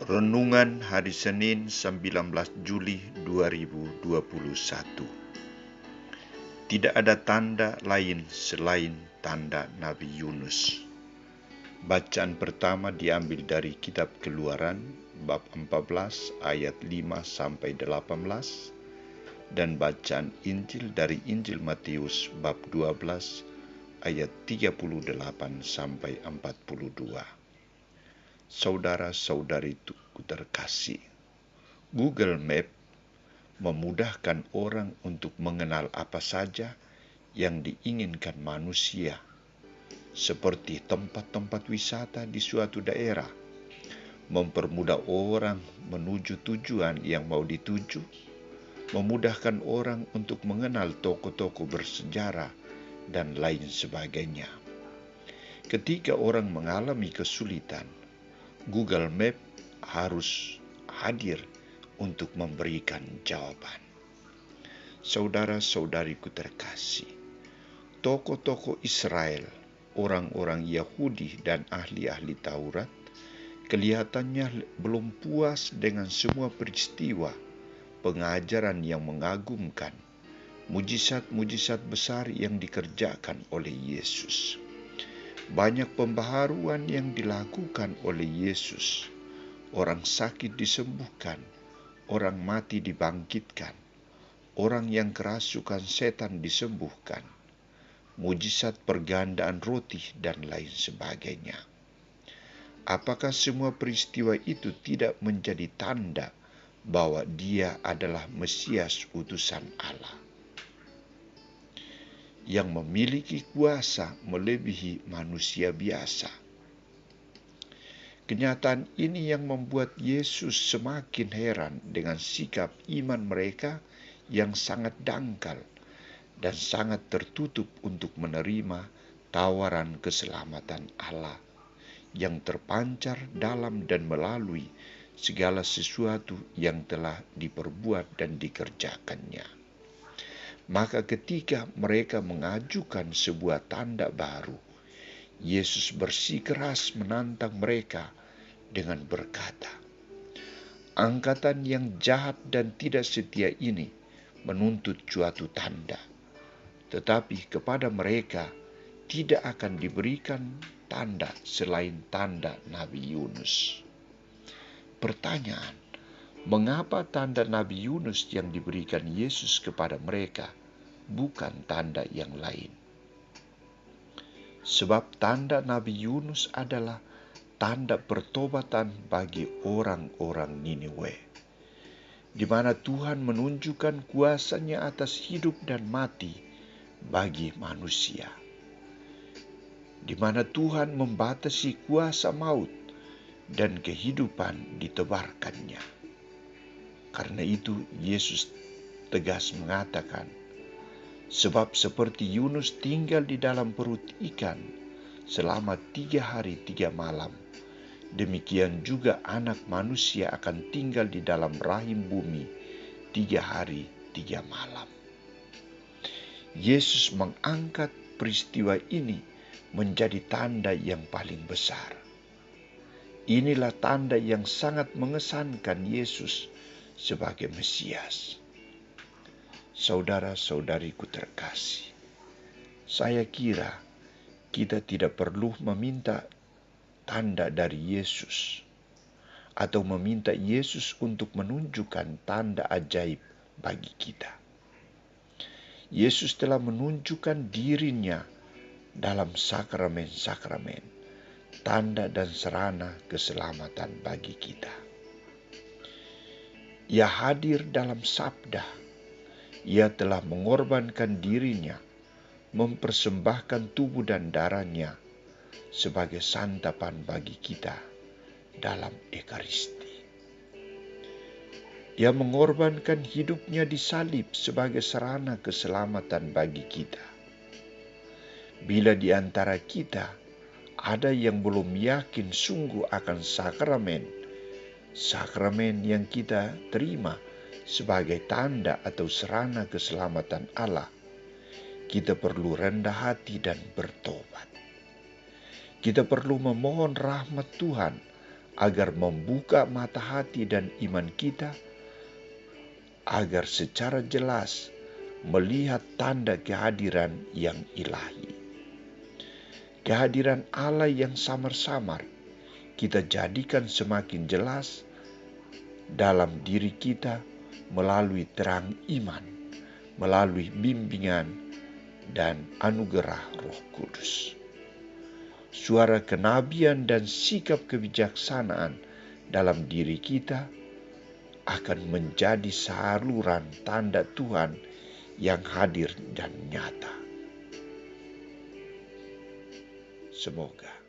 Renungan Hari Senin 19 Juli 2021. Tidak ada tanda lain selain tanda Nabi Yunus. Bacaan pertama diambil dari kitab Keluaran bab 14 ayat 5-18 dan bacaan Injil dari Injil Matius bab 12 ayat 38-42. Saudara-saudariku terkasih, Google Map memudahkan orang untuk mengenal apa saja yang diinginkan manusia, seperti tempat-tempat wisata di suatu daerah, mempermudah orang menuju tujuan yang mau dituju, memudahkan orang untuk mengenal toko-toko bersejarah, dan lain sebagainya. Ketika orang mengalami kesulitan, Google Map harus hadir untuk memberikan jawaban. Saudara-saudariku terkasih, tokoh-tokoh Israel, orang-orang Yahudi dan ahli-ahli Taurat, kelihatannya belum puas dengan semua peristiwa, pengajaran yang mengagumkan, mujizat-mujizat besar yang dikerjakan oleh Yesus. Banyak pembaharuan yang dilakukan oleh Yesus. Orang sakit disembuhkan, orang mati dibangkitkan, orang yang kerasukan setan disembuhkan, mujizat pergandaan roti dan lain sebagainya. Apakah semua peristiwa itu tidak menjadi tanda bahwa Dia adalah Mesias utusan Allah, yang memiliki kuasa melebihi manusia biasa? Kenyataan ini yang membuat Yesus semakin heran dengan sikap iman mereka yang sangat dangkal dan sangat tertutup untuk menerima tawaran keselamatan Allah yang terpancar dalam dan melalui segala sesuatu yang telah diperbuat dan dikerjakannya. Maka ketika mereka mengajukan sebuah tanda baru, Yesus bersikeras menantang mereka dengan berkata, "Angkatan yang jahat dan tidak setia ini menuntut suatu tanda, tetapi kepada mereka tidak akan diberikan tanda selain tanda Nabi Yunus." Pertanyaan, mengapa tanda Nabi Yunus yang diberikan Yesus kepada mereka, bukan tanda yang lain? Sebab tanda Nabi Yunus adalah tanda pertobatan bagi orang-orang Niniwe, di mana Tuhan menunjukkan kuasa-Nya atas hidup dan mati bagi manusia, di mana Tuhan membatasi kuasa maut dan kehidupan ditebarkannya. Karena itu Yesus tegas mengatakan, "Sebab seperti Yunus tinggal di dalam perut ikan selama 3 hari 3 malam, demikian juga Anak Manusia akan tinggal di dalam rahim bumi 3 hari 3 malam." Yesus mengangkat peristiwa ini menjadi tanda yang paling besar. Inilah tanda yang sangat mengesankan Yesus sebagai Mesias. Saudara-saudariku terkasih, saya kira kita tidak perlu meminta tanda dari Yesus atau meminta Yesus untuk menunjukkan tanda ajaib bagi kita. Yesus telah menunjukkan dirinya dalam sakramen-sakramen, tanda dan sarana keselamatan bagi kita. Ia hadir dalam sabda. Ia telah mengorbankan dirinya, mempersembahkan tubuh dan darahnya sebagai santapan bagi kita dalam Ekaristi. Ia mengorbankan hidupnya di salib sebagai sarana keselamatan bagi kita. Bila di antara kita ada yang belum yakin sungguh akan sakramen yang kita terima sebagai tanda atau sarana keselamatan Allah, kita perlu rendah hati dan bertobat. Kita perlu memohon rahmat Tuhan agar membuka mata hati dan iman kita, agar secara jelas melihat tanda kehadiran yang ilahi. Kehadiran Allah yang samar-samar kita jadikan semakin jelas dalam diri kita melalui terang iman, melalui bimbingan dan anugerah Roh Kudus. Suara kenabian dan sikap kebijaksanaan dalam diri kita akan menjadi saluran tanda Tuhan yang hadir dan nyata. Semoga